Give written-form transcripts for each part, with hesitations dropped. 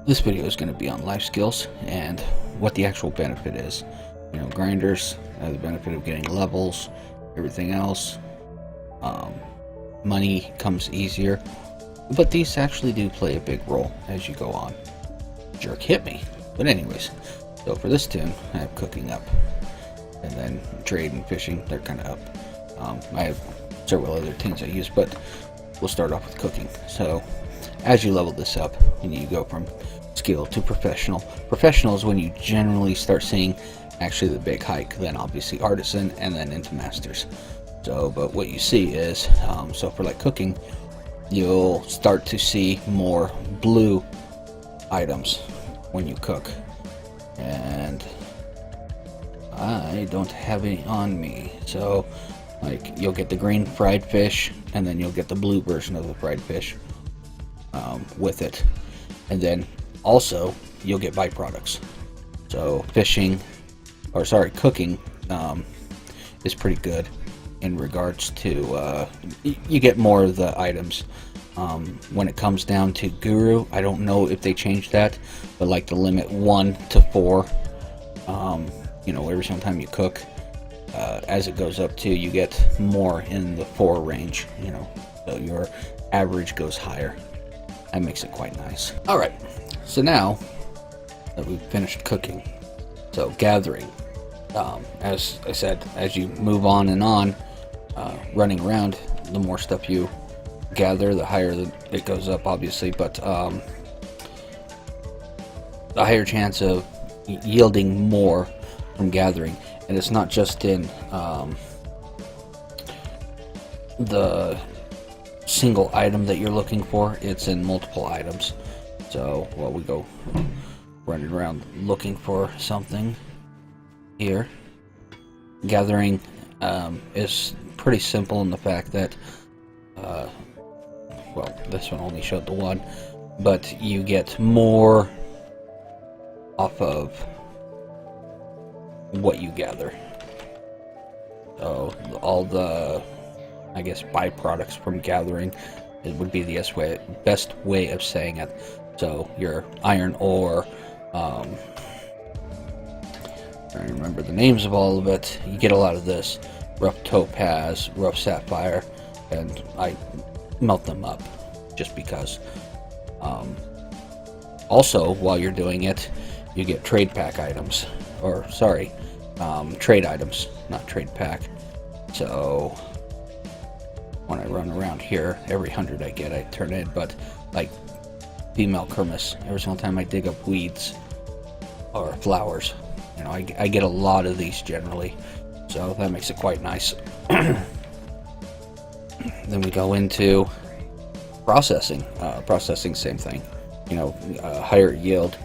This video is going to be on life skills and what the actual benefit is. You know, grinders have the benefit of getting levels, everything else. Money comes easier, but these actually do play a big role as you go on. Jerk hit me. But anyways, so for this tune, I have cooking up. And then trade and fishing, they're kind of up. I have several other tunes I use, but we'll start off with cooking. So as you level this up, you go from skill to professional. Professional is when you generally start seeing actually the big hike, then obviously artisan, and then into masters. So, but what you see is, so for like cooking, you'll start to see more blue items when you cook. And I don't have any on me. So, like, you'll get the green fried fish, and then you'll get the blue version of the fried fish with it. And then also, you'll get byproducts. So, cooking is pretty good in regards to, you get more of the items. When it comes down to Guru, I don't know if they changed that, but like the limit 1 to 4, you know, every single time you cook, as it goes up to, you get more in the 4 range, you know, so your average goes higher. That makes it quite nice. Alright, so now that we've finished cooking, so gathering, as I said, as you move on and on, running around, the more stuff you gather, the higher it goes up, obviously, but the higher chance of yielding more from gathering. And it's not just in the single item that you're looking for, it's in multiple items. So while we go running around looking for something here, gathering is pretty simple in the fact that well, this one only showed the one, but you get more off of what you gather. So all the, I guess, byproducts from gathering, it would be the best way of saying it. So your iron ore, I don't remember the names of all of it, you get a lot of this. Rough topaz, rough sapphire, and I melt them up just because. Also, while you're doing it, you get trade pack items, or sorry, trade items, not trade pack. So when I run around here, every 100 I get, I turn in. But like female kermes, every single time I dig up weeds or flowers, you know, I get a lot of these generally, so that makes it quite nice. Then we go into processing. Processing, same thing, you know, higher yield.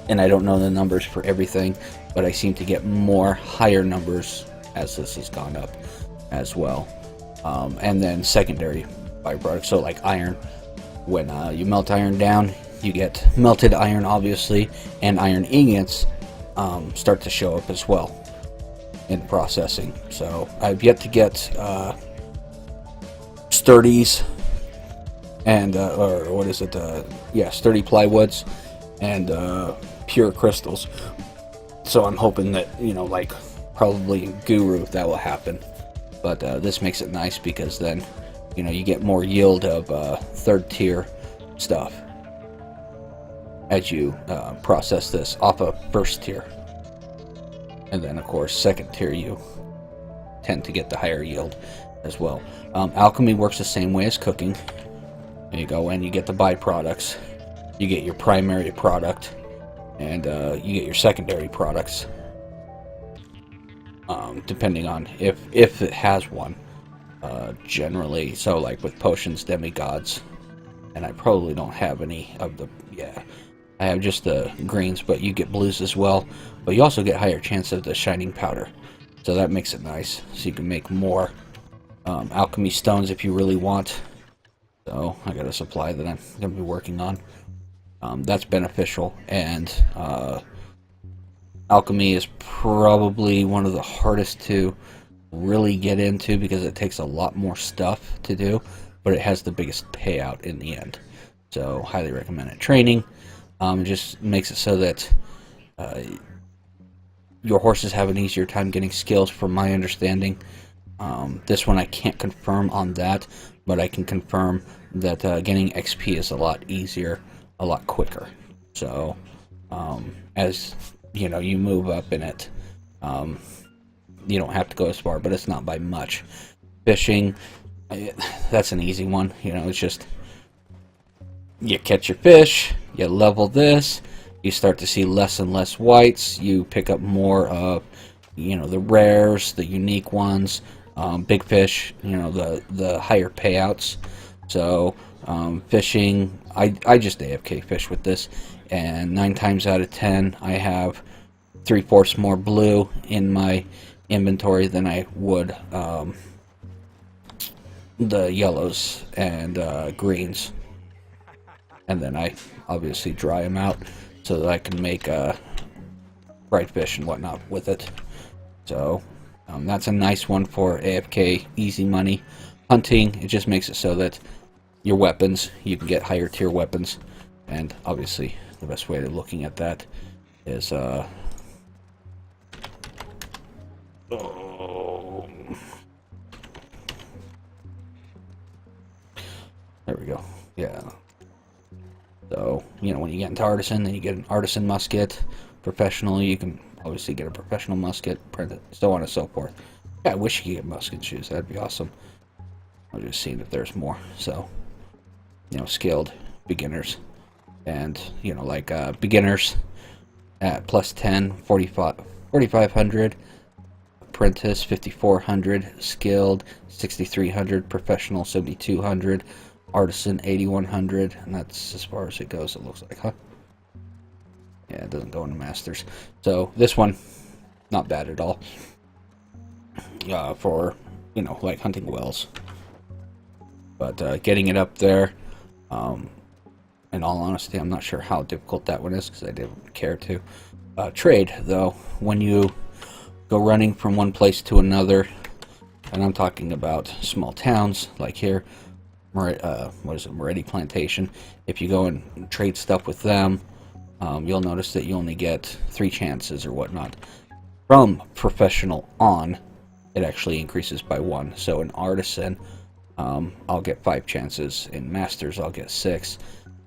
And I don't know the numbers for everything, but I seem to get more higher numbers as this has gone up as well. And then secondary byproducts, so like iron. When you melt iron down, you get melted iron, obviously, and iron ingots start to show up as well in processing. So I've yet to get sturdies and or what is it? Sturdy plywoods and pure crystals. So I'm hoping that, you know, like probably in Guru that will happen. But this makes it nice because then, you know, you get more yield of third tier stuff as you process this off of first tier. And then, of course, second tier, you tend to get the higher yield as well. Alchemy works the same way as cooking. You go in, you get the byproducts, you get your primary product, and you get your secondary products, depending on if it has one. Generally, so like with potions, demigods, and I probably don't have any of the, I have just the greens, but you get blues as well. But you also get higher chance of the shining powder, so that makes it nice. So you can make more alchemy stones if you really want. So I got a supply that I'm going to be working on. That's beneficial, and alchemy is probably one of the hardest to really get into because it takes a lot more stuff to do, but it has the biggest payout in the end. So highly recommended training. It just makes it so that your horses have an easier time getting skills, from my understanding. This one I can't confirm on that, but I can confirm that getting XP is a lot easier, a lot quicker. So as you move up in it, you don't have to go as far, but it's not by much. Fishing, that's an easy one. It's just you catch your fish, you level this, you start to see less and less whites, you pick up more of the rares, the unique ones, big fish, the higher payouts. So fishing, I just AFK fish with this, and 9 times out of 10 I have 3/4 more blue in my inventory than I would the yellows and greens. And then I obviously dry them out so that I can make bright fish and whatnot with it. So that's a nice one for AFK, easy money. Hunting, it just makes it so that your weapons, you can get higher tier weapons. And obviously the best way of looking at that is there we go. Yeah. So, when you get into artisan, then you get an artisan musket. Professional, you can obviously get a professional musket, so on and so forth. Yeah, I wish you could get musket shoes. That'd be awesome. I'm just seeing if there's more. So, skilled, beginners, and, beginners at plus 10, 4,500. Apprentice, 5,400. Skilled, 6,300. Professional, 7,200. Artisan, 8,100, and that's as far as it goes, it looks like, huh? Yeah, it doesn't go into masters. So this one, not bad at all. For like hunting wells, but getting it up there. In all honesty, I'm not sure how difficult that one is because I didn't care to trade. Though, when you go running from one place to another, and I'm talking about small towns like here. Moretti Plantation. If you go and trade stuff with them, you'll notice that you only get 3 chances or whatnot. From professional on, it actually increases by 1. So in artisan, I'll get 5 chances. In masters, I'll get 6.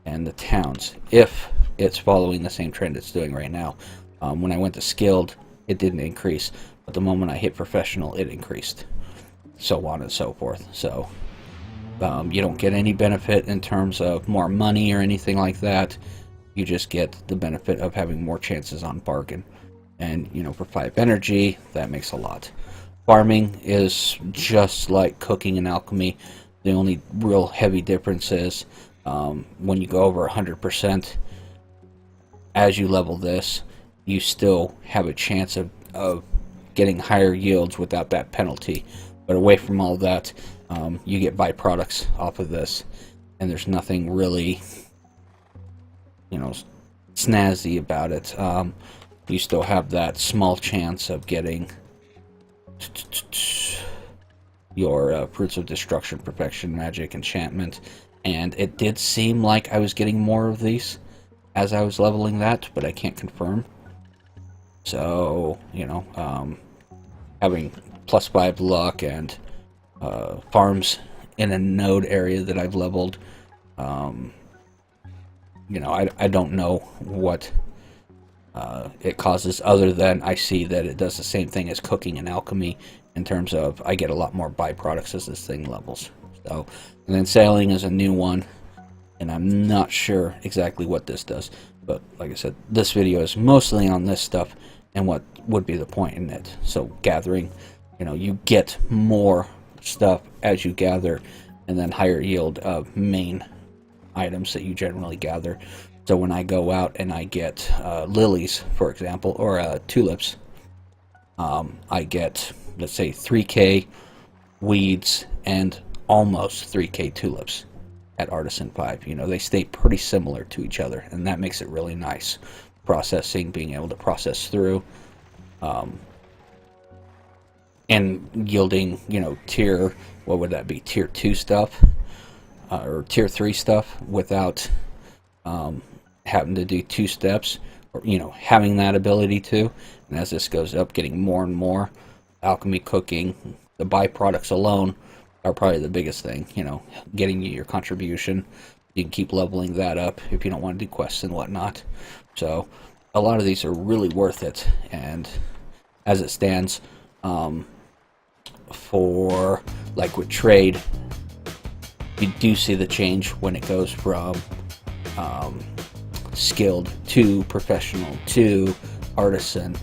And the towns, if it's following the same trend it's doing right now. When I went to skilled, it didn't increase, but the moment I hit professional, it increased. So on and so forth. So you don't get any benefit in terms of more money or anything like that. You just get the benefit of having more chances on bargain. And, for 5 energy, that makes a lot. Farming is just like cooking and alchemy. The only real heavy difference is when you go over 100%, as you level this, you still have a chance of getting higher yields without that penalty. But away from all that, you get byproducts off of this, and there's nothing really, snazzy about it. You still have that small chance of getting your fruits of destruction, perfection, magic, enchantment, and it did seem like I was getting more of these as I was leveling that, but I can't confirm. So, having plus 5 luck and farms in a node area that I've leveled, I don't know what it causes, other than I see that it does the same thing as cooking and alchemy in terms of I get a lot more byproducts as this thing levels. So, and then sailing is a new one, and I'm not sure exactly what this does, but like I said, this video is mostly on this stuff and what would be the point in it. So gathering, you get more stuff as you gather, and then higher yield of main items that you generally gather. So when I go out and I get lilies, for example, or tulips, I get, let's say, 3k weeds and almost 3k tulips at Artisan 5. They stay pretty similar to each other, and that makes it really nice. Processing, being able to process through, and yielding, tier, what would that be, tier 2 stuff. or tier 3 stuff without having to do 2 steps, or having that ability to. And as this goes up, getting more and more alchemy, cooking, the byproducts alone are probably the biggest thing. Getting you your contribution. You can keep leveling that up if you don't want to do quests and whatnot. So a lot of these are really worth it. And as it stands, for like with trade, you do see the change when it goes from skilled to professional to artisan,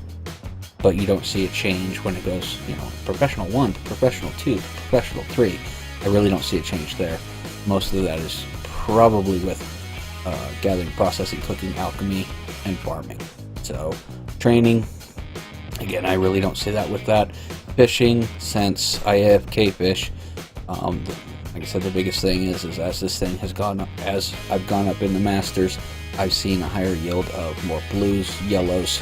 but you don't see a change when it goes, professional 1 to professional 2 to professional 3. I really don't see a change there. Most of that is probably with gathering, processing, cooking, alchemy, and farming. So training, again, I really don't see that with that. Fishing, since I AFK fish, like I said, the biggest thing is as this thing has gone up, as I've gone up in the Masters, I've seen a higher yield of more blues, yellows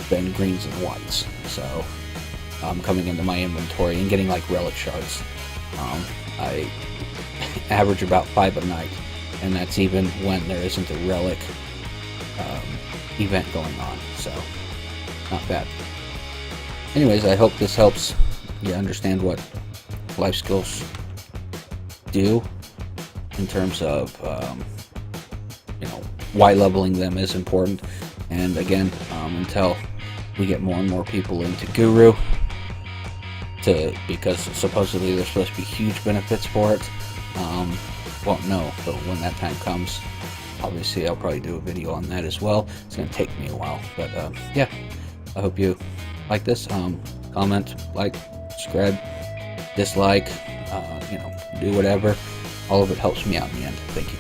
than greens and whites. So coming into my inventory and getting like relic shards, I average about 5 a night, and that's even when there isn't a relic event going on. So not bad. Anyways, I hope this helps you understand what life skills do in terms of why leveling them is important. And again, until we get more and more people into Guru, because supposedly there's supposed to be huge benefits for it, won't know. But when that time comes, obviously I'll probably do a video on that as well. It's going to take me a while, but yeah, I hope you like this. Comment, like, subscribe, dislike, do whatever. All of it helps me out in the end. Thank you.